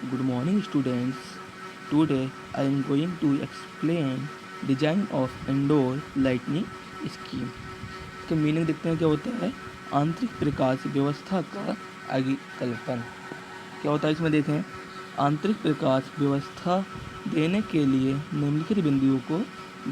Good morning, students. Today I am going to explain design of indoor lighting scheme. इसका meaning देखते हैं क्या होता है। आंतरिक प्रकाश व्यवस्था का अभिकल्पन क्या होता है इसमें देखें। आंतरिक प्रकाश व्यवस्था देने के लिए निम्नलिखित बिंदुओं को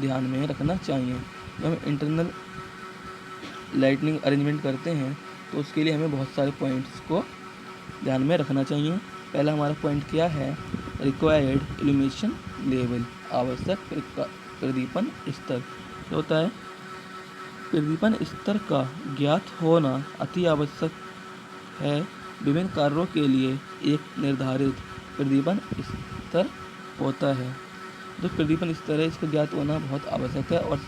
ध्यान में रखना चाहिए। जब हम इंटरनल लाइटनिंग अरेंजमेंट करते हैं तो उसके लिए हमें बहुत सारे पॉइंट्स को ध्यान में रखना चाहिए। पहला हमारा पॉइंट क्या है, रिक्वायर्ड इल्यूमिनेशन लेवल, आवश्यक प्रदीपन स्तर। क्या होता है, प्रदीपन स्तर का ज्ञात होना अति आवश्यक है। विभिन्न कार्यों के लिए एक निर्धारित प्रदीपन स्तर होता है। जो प्रदीपन स्तर है इसका ज्ञात होना बहुत आवश्यक है और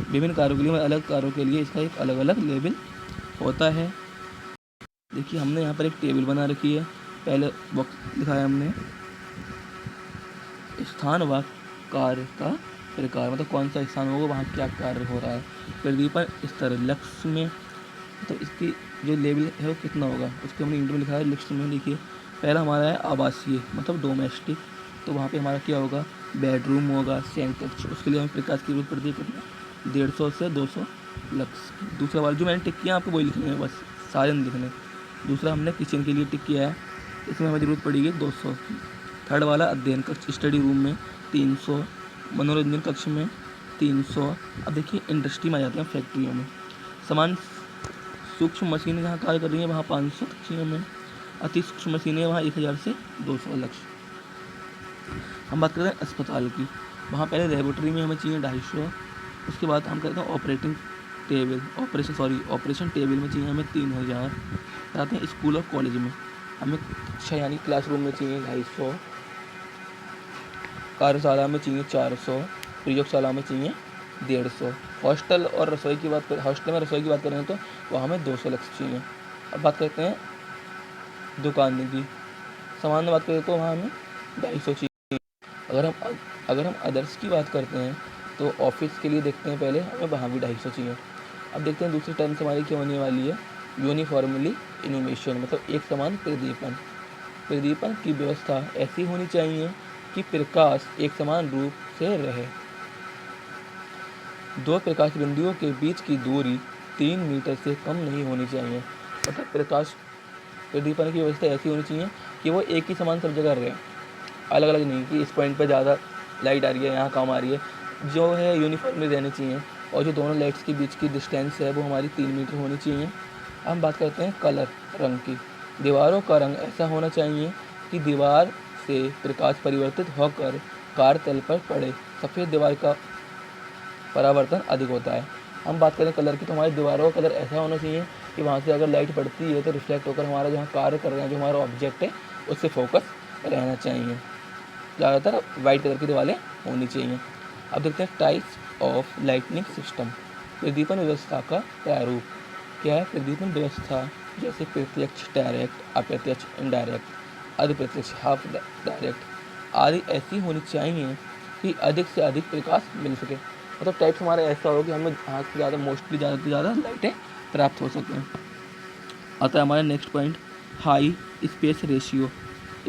विभिन्न कार्यों के लिए अलग कार्यों के लिए इसका एक अलग अलग लेवल होता है। देखिए हमने यहाँ पर एक टेबल बना रखी है। पहले बॉक्स दिखाया हमने स्थान व कार्य का प्रकार, मतलब कौन सा स्थान होगा वहाँ क्या कार्य हो रहा है। प्रदीपन स्तर लक्ष्य में, तो इसकी जो लेवल है वो कितना होगा उसके हमने यूनिट में लिखा है। लक्ष्य में देखिए पहला हमारा है आवासीय, मतलब डोमेस्टिक, तो वहाँ पे हमारा क्या होगा, बेडरूम होगा, सेंकक्ष, उसके लिए हमें प्रकाश की जरूरत पड़ती है कितना, 150 से 200 लक्स। दूसरा वाला जो मैंने टिक किया आपको वही लिखने है, बस सारे नहीं लिखने। दूसरा हमने किचन के लिए टिक किया है, इसमें हमें ज़रूरत पड़ेगी 200 की। थर्ड वाला अध्ययन कक्ष स्टडी रूम में 300, मनोरंजन कक्ष में 300। अब देखिए इंडस्ट्री में आ जाते हैं, फैक्ट्रियों में समान सूक्ष्म मशीनें जहाँ कार्य कर रही हैं वहाँ 500 कक्षियों में, अति सूक्ष्म मशीनें वहाँ 1000 से 200 लक्ष्य। हम बात करते हैं अस्पताल की, वहाँ पहले लेबोरेटरी में हमें चाहिए 250। उसके बाद हम करते हैं ऑपरेशन टेबल में चाहिए हमें 3000। आते हैं स्कूल और कॉलेज में, हमें कक्षा यानी क्लासरूम में चाहिए 250, कार्यशाला में चाहिए 400, प्रयोगशाला में चाहिए 150। हॉस्टल और रसोई की बात करें, हॉस्टल में रसोई की बात करें तो वहाँ हमें 200 लक्ष्य चाहिए। अब बात करते हैं दुकान की, सामान्य बात करें तो वहाँ हमें 250 चाहिए। अगर हम अदर्स की बात करते हैं तो ऑफिस के लिए देखते हैं पहले हमें वहाँ भी 250 चाहिए। अब देखते हैं दूसरी टर्म हमारी क्या होने वाली है, यूनिफॉर्मली इल्यूमिनेशन, मतलब एक समान प्रदीपन। प्रदीपन की व्यवस्था ऐसी होनी चाहिए कि प्रकाश एक समान रूप से रहे। दो प्रकाश बिंदुओं के बीच की दूरी 3 मीटर से कम नहीं होनी चाहिए। मतलब प्रकाश प्रदीपन की व्यवस्था ऐसी होनी चाहिए कि वो एक ही समान सब जगह रहे, अलग अलग नहीं कि इस पॉइंट पर ज़्यादा लाइट आ रही है यहाँ कम आ रही है, जो है यूनिफॉर्मली रहनी चाहिए। और जो दोनों लाइट्स के बीच की डिस्टेंस है वो हमारी 3 मीटर होनी चाहिए। हम बात करते हैं कलर, रंग की। दीवारों का रंग ऐसा होना चाहिए कि दीवार से प्रकाश परिवर्तित होकर कार्यतल पर पड़े। सफ़ेद दीवार का परावर्तन अधिक होता है। हम बात करें कलर की, तो हमारी दीवारों का कलर ऐसा होना चाहिए कि वहाँ से अगर लाइट पड़ती है तो रिफ्लेक्ट होकर हमारा जहाँ कार्य कर रहे हैं जो हमारा ऑब्जेक्ट है उससे फोकस रहना चाहिए। ज़्यादातर वाइट कलर की दीवारें होनी चाहिए। अब देखते हैं टाइप्स ऑफ लाइटनिंग सिस्टम। प्रदीपन व्यवस्था का प्रारूप क्या है। प्रदीपन व्यवस्था जैसे प्रत्यक्ष डायरेक्ट, अप्रत्यक्ष इनडायरेक्ट, अप्रत्यक्ष हाफ डायरेक्ट आदि ऐसी होनी चाहिए कि अधिक से अधिक प्रकाश मिल सके। मतलब टाइप्स हमारा ऐसा हो कि हमें ज़्यादा से ज़्यादा मोस्टली ज़्यादा से ज़्यादा लाइटें प्राप्त हो सकें। आता है हमारा next point, high space ratio,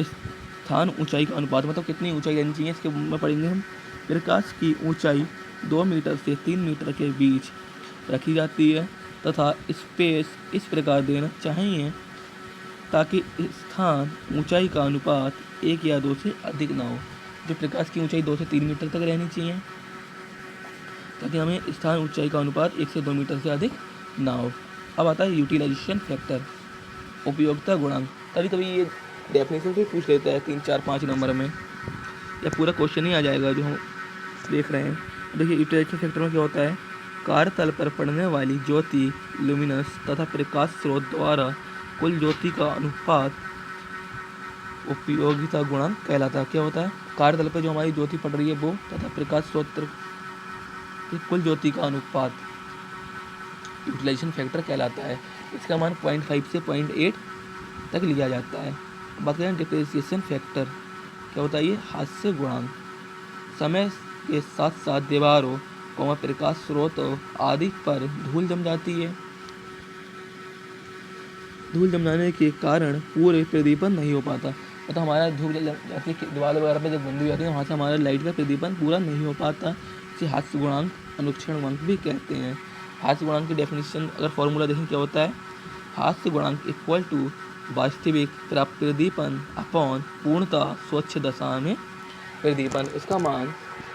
स्थान ऊंचाई का अनुपात, मतलब कितनी ऊंचाई रहनी चाहिए इसके में पढ़ेंगे हम। प्रकाश की ऊंचाई 2 मीटर से 3 मीटर के बीच रखी जाती है तथा स्पेस इस प्रकार देना चाहिए ताकि स्थान ऊंचाई का अनुपात 1 या 2 से अधिक ना हो। जो प्रकाश की ऊंचाई 2 से 3 मीटर तक रहनी चाहिए ताकि हमें स्थान ऊंचाई का अनुपात 1 से 2 मीटर से अधिक ना हो। अब आता है यूटिलाइजेशन फैक्टर, उपयोगिता गुणांक। कभी कभी ये डेफिनेशन से पूछ लेता है 3, 4, 5 नंबर में, या पूरा क्वेश्चन ही आ जाएगा जो हम देख रहे हैं। देखिए यूटिलाइजेशन फैक्टर में क्या होता है, कार्यतल पर पड़ने वाली ज्योति लुमिनस तथा प्रकाश स्रोत द्वारा कुल ज्योति का अनुपात उपयोगिता गुणांक कहलाता है। क्या होता है, कार्यतल पर जो हमारी ज्योति पड़ रही है वो तथा प्रकाश स्रोत की कुल ज्योति का अनुपात यूटिलाइजेशन फैक्टर कहलाता है। इसका मान 0.5 से 0.8 तक लिया जाता है। बात करें डिप्रेशिएशन फैक्टर, क्या होता है, ये हास्य गुणांक। समय के साथ साथ दीवारों प्रकाश स्रोतों आदि पर धूल जम जाती है। धूल जम जाने के कारण पूरे प्रदीपन नहीं हो पाता। मतलब हमारा धूप जाती है दीवार वगैरह पे जब बंदी हो जाती है वहाँ से हमारा लाइट का प्रदीपन पूरा नहीं हो पाता। इसे हास्य गुणांक अनुक्षण गुणांक भी कहते हैं। हास्य गुणांक की डेफिनेशन अगर फॉर्मूला देखें क्या होता है, हास्य गुणांक इक्वल टू वास्तविक प्रदीपन अपॉन पूर्णतः स्वच्छ दशा में प्रदीपन। इसका मान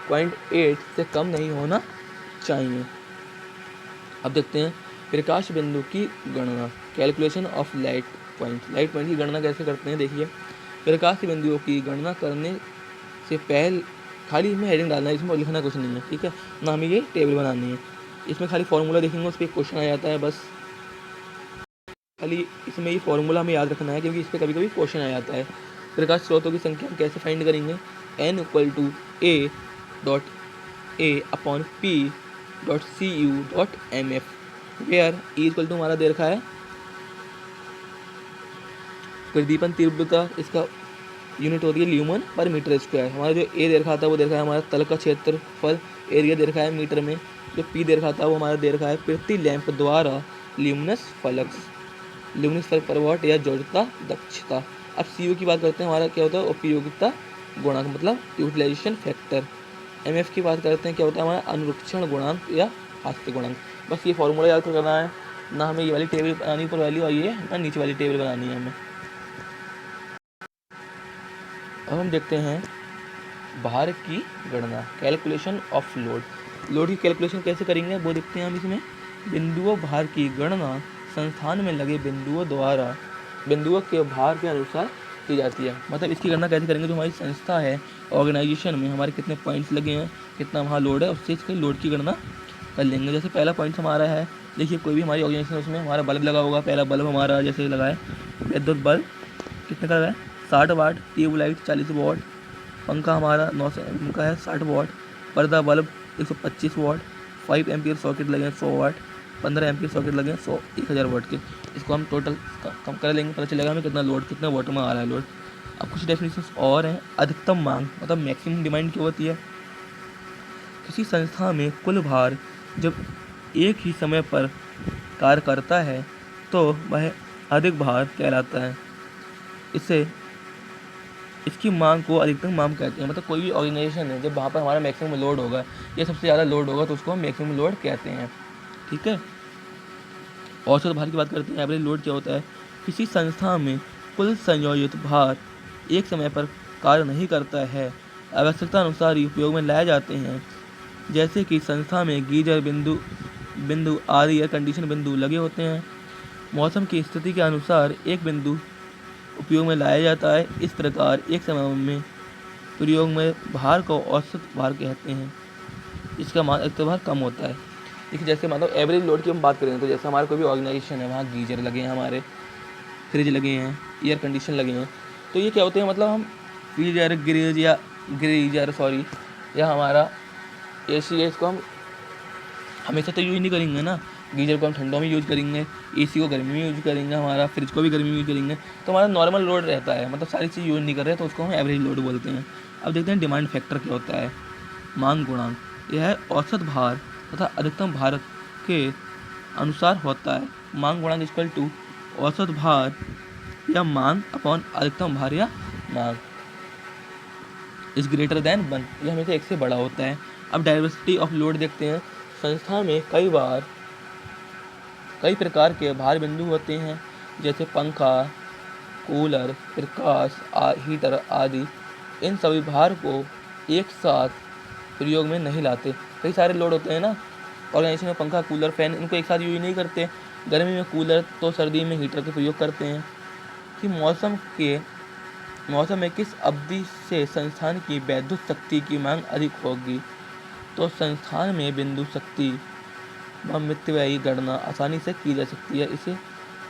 0.8 से कम नहीं होना चाहिए। अब देखते हैं प्रकाश बिंदु की गणना, calculation of light point. Light point की गणना कैसे करते हैं देखिए। प्रकाश बिंदुओं की गणना करने से पहले खाली इसमें हेडिंग डालना है, इसमें लिखना कुछ नहीं है, ठीक है ना, हमें ये टेबल बनानी है। इसमें खाली फॉर्मूला देखेंगे उस पर एक क्वेश्चन आ जाता है, बस खाली इसमें ये फॉर्मूला हमें याद रखना है क्योंकि इस पर कभी कभी क्वेश्चन आ जाता है। प्रकाश स्रोतों की संख्या हम कैसे फाइंड करेंगे, n equal to A dot A upon P dot C U dot M F, where E equal to हमारा दे रखा है प्रदीपन तीव्रता, इसका यूनिट होती है ल्यूमन पर मीटर स्क्वायर। हमारा जो ए दे रखा था वो दे रखा है हमारा तल का क्षेत्रफल, एरिया दे रखा है मीटर में। जो पी दे रखा था वो हमारा दे रखा है प्रति लैंप द्वारा ल्यूमिनस फ्लक्स, ल्यूमिनस फ्लक्स पर वाट या जोड़ता दक्षता। अब सी यू की बात करते हैं, हमारा क्या होता है उपयोगिता गुणांक मतलब यूटिलाइजेशन फैक्टर। एम एफ की बात करते हैं, क्या होता है हमारा अनुरक्षण गुणांक या हास्य गुणांक। बस ये फॉर्मूला याद करना है, ना हमें ये वाली टेबल बनानी ऊपर वाली और ये ना नीचे वाली टेबल बनानी है हमें। अब हम देखते हैं भार की गणना, कैलकुलेशन ऑफ लोड। लोड की कैलकुलेशन कैसे करेंगे वो देखते हैं हम इसमें। बिंदुओं भार की गणना संस्थान में लगे बिंदुओं द्वारा बिंदुओं के भार के अनुसार की जाती है। मतलब इसकी गणना कैसे करेंगे, जो हमारी संस्था है ऑर्गेनाइजेशन में हमारे कितने पॉइंट्स लगे हैं, कितना वहाँ लोड है, उससे इसके लोड की गणना कर लेंगे। जैसे पहला पॉइंट हमारा है, देखिए कोई भी हमारी ऑर्गेनाइजेशन है उसमें हमारा बल्ब लगा होगा। पहला बल्ब हमारा जैसे लगा है विद्युत बल्ब, कितने का लगा है 60 वाट, ट्यूबलाइट 40 वाट, पंखा हमारा 9 का है 60 वाट, पर्दा बल्ब 125 वाट, 5 एम्पियर सॉकेट लगे हैं 100 वाट, 15 एम्पियर सॉकेट लगे हैं 1000 वाट के। इसको हम टोटल कम कर लेंगे, पता चलेगा हमें कितना लोड कितने वाट में आ रहा है लोड। अब कुछ डेफिनेशंस और हैं। अधिकतम मांग मतलब मैक्सिमम डिमांड क्या होती है, किसी संस्था में कुल भार जब एक ही समय पर कार्य करता है तो वह अधिक भार कहलाता है। इससे इसकी मांग को अधिकतम मांग कहते हैं। मतलब कोई भी ऑर्गेनाइजेशन है जब वहाँ पर हमारा मैक्सिमम लोड होगा या सबसे ज़्यादा लोड होगा तो उसको हम मैक्सिमम लोड कहते हैं, ठीक है। औसत भार की बात करते हैं, एवरेज लोड क्या होता है, किसी संस्था में कुल संयोजित भार एक समय पर कार्य नहीं करता है, आवश्यकता अनुसार ही उपयोग में लाए जाते हैं। जैसे कि संस्था में गीजर बिंदु आदि एयर कंडीशन बिंदु लगे होते हैं। मौसम की स्थिति के अनुसार एक बिंदु उपयोग में लाया जाता है। इस प्रकार एक समय में प्रयोग में भार को औसत भार कहते हैं। इसका मान अधिकतम भार कम होता है। देखिए जैसे मतलब एवरेज लोड की हम बात करें तो जैसे हमारा कोई भी ऑर्गेनाइजेशन है वहाँ गीजर लगे हैं, हमारे फ्रिज लगे हैं, एयर कंडीशन लगे हैं, तो ये क्या होते हैं मतलब हम ग्रीजर या हमारा एसी है, इसको हम हमेशा तो यूज नहीं करेंगे ना। गीजर को हम ठंडों में यूज करेंगे, एसी को गर्मी में यूज करेंगे, हमारा फ्रिज को भी गर्मी में यूज करेंगे, तो हमारा नॉर्मल लोड रहता है, मतलब सारी चीज़ यूज नहीं कर रहे तो उसको हम एवरेज लोड बोलते हैं। अब देखते हैं डिमांड फैक्टर क्या होता है। मांग गुणांक, यह है औसत भार तथा अधिकतम भार के अनुसार होता है। मांग गुणांक इक्वल टू औसत भार या मांग अपॉन अधिकतम भार या मांग इज ग्रेटर देन 1, यह हमेशा 1 से बड़ा होता है। अब डाइवर्सिटी ऑफ लोड देखते हैं। संस्था में कई प्रकार के भार बिंदु होते हैं, जैसे पंखा, कूलर, प्रकाश हीटर आदि। इन सभी भार को एक साथ प्रयोग में नहीं लाते। कई सारे लोड होते हैं ना ऑर्गेनाइजेशन में, पंखा, कूलर, फैन, इनको एक साथ यूज नहीं करते। गर्मी में कूलर तो सर्दी में हीटर का प्रयोग करते हैं। कि मौसम में किस अवधि से संस्थान की वैद्युत शक्ति की मांग अधिक होगी, तो संस्थान में बिंदु शक्ति व मितव्ययी गणना आसानी से की जा सकती है। इसे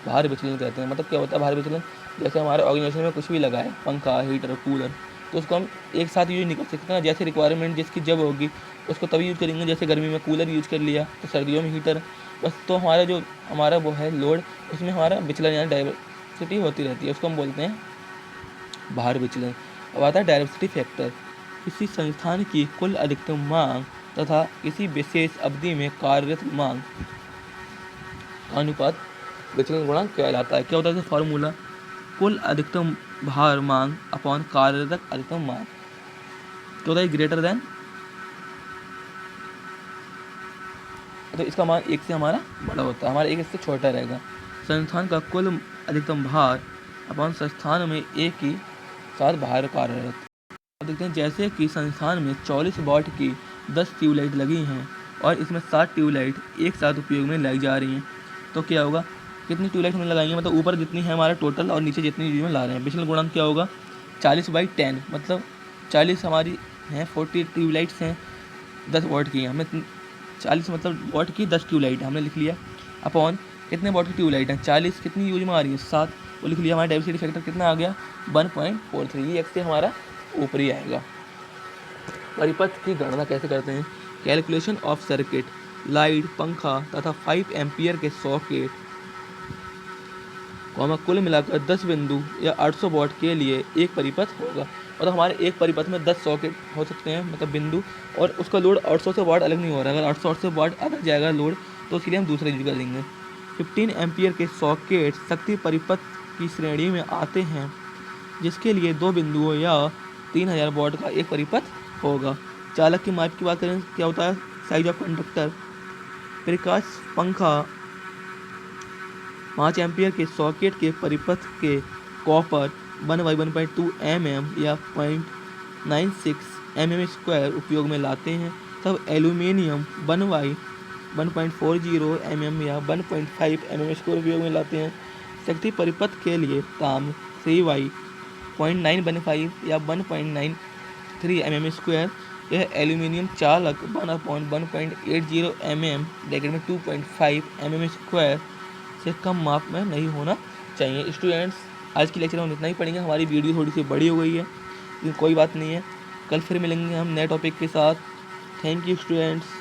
भार विचलन कहते हैं। मतलब क्या होता है भार विचलन, जैसे हमारे ऑर्गेनाइजेशन में कुछ भी लगा है, पंखा, हीटर, कूलर, तो उसको हम एक साथ यूज नहीं कर सकते ना। जैसे रिक्वायरमेंट जिसकी जब होगी उसको तभी यूज करेंगे। जैसे गर्मी में कूलर यूज कर लिया तो सर्दियों में हीटर, बस। तो हमारा वो है लोड, उसमें हमारा विचलन यानी डाइवर्सिटी होती रहती है, उसको हम बोलते हैं भार विचलन। अब आता है डाइवर्सिटी फैक्टर, किसी संस्थान की कुल अधिकतम मांग तथा किसी विशेष अवधि में कार्यरत मांग का अनुपात विचलन गुणांक कहलाता है। क्या होता है फॉर्मूला, कुल अधिकतम भार मांग अपॉन कार्यरत अधिकतम मांग। तो होता है ग्रेटर देन, तो इसका मान 1 से हमारा बड़ा होता है, हमारा 1 इससे छोटा रहेगा। संस्थान का कुल अधिकतम भार अपॉन संस्थान में एक ही साथ भार कार्यरत। अब देखते हैं, जैसे कि संस्थान में 44 वाट की 10 ट्यूबलाइट लगी हैं और इसमें 60 ट्यूबलाइट एक साथ उपयोग में लाई जा रही हैं, तो क्या होगा, कितनी ट्यूबलाइट हमने लगाई है, मतलब ऊपर जितनी है हमारा टोटल और नीचे जितनी यूज में ला रहे हैं। विचलन गुणांक क्या होगा, 40/10, मतलब 40 हमारी हैं, 40 ट्यूबलाइट्स हैं 10 वाट की, हमें 40 मतलब वाट की 10 ट्यूबलाइट हमने लिख लिया, अपॉन कितने वाट की ट्यूबलाइट हैं, 40 कितनी यूज में आ रही है 7, वो लिख लिया। हमारा डाइवर्सिटी फैक्टर कितना आ गया 1.43, ये एक्स से हमारा ऊपरी आएगा। परिपथ की गणना कैसे करते हैं, कैलकुलेशन ऑफ सर्किट, लाइट, पंखा तथा 5 एम्पियर के सॉकेट कुल मिलाकर 10 बिंदु या 800 वाट के लिए एक परिपथ होगा। मतलब हमारे एक परिपथ में 10 सॉकेट हो सकते हैं, मतलब बिंदु, और उसका लोड 800 से वाट अलग नहीं हो रहा है। अगर 800 से वाट अलग जाएगा लोड, तो उसके लिए हम दूसरा यूज कर देंगे। 15 एम्पियर के सॉकेट शक्ति परिपथ की श्रेणी में आते हैं, जिसके लिए 2 बिंदुओं या 3000 वाट का एक परिपथ होगा। चालक की माप की बात करें, क्या होता है, साइज ऑफ कंडक्टर। प्रकाश पंखा 5 एम्पियर के सॉकेट के परिपथ के कॉपर 1/1.2 mm या 0.96 mm² उपयोग में लाते हैं, तब एल्यूमीनियम 1/1.40 mm या 1.5 mm² उपयोग में लाते हैं। शक्ति परिपथ के लिए ताम 3/0.915 या 1.93 mm², यह एल्यूमीनियम चालक 1/1.80 mm (2.5 mm² से कम माप में नहीं होना चाहिए। स्टूडेंट्स, आज की लेक्चर में इतना ही पढ़ेंगे। हमारी वीडियो थोड़ी सी बड़ी हो गई है, लेकिन कोई बात नहीं है, कल फिर मिलेंगे हम नए टॉपिक के साथ। Thank you students.